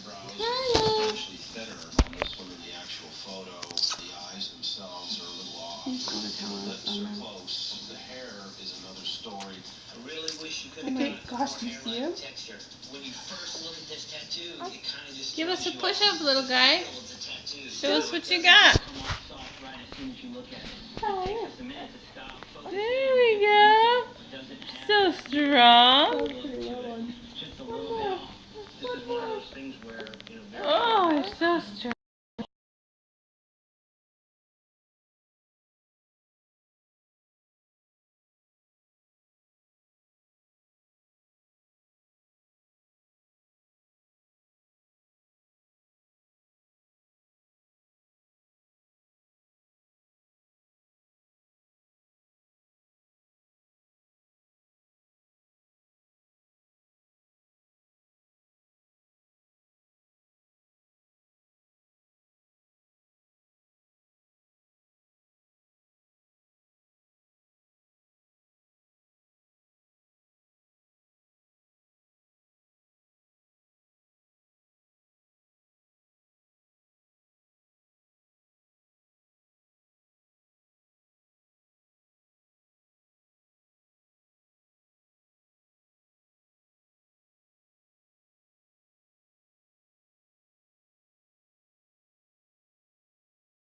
Tyler. He's gonna tell us on that. Okay, gosh, do you see him? Give us a push-up, little guy. Show us what you got. There we go. So strong. Oh, so strong.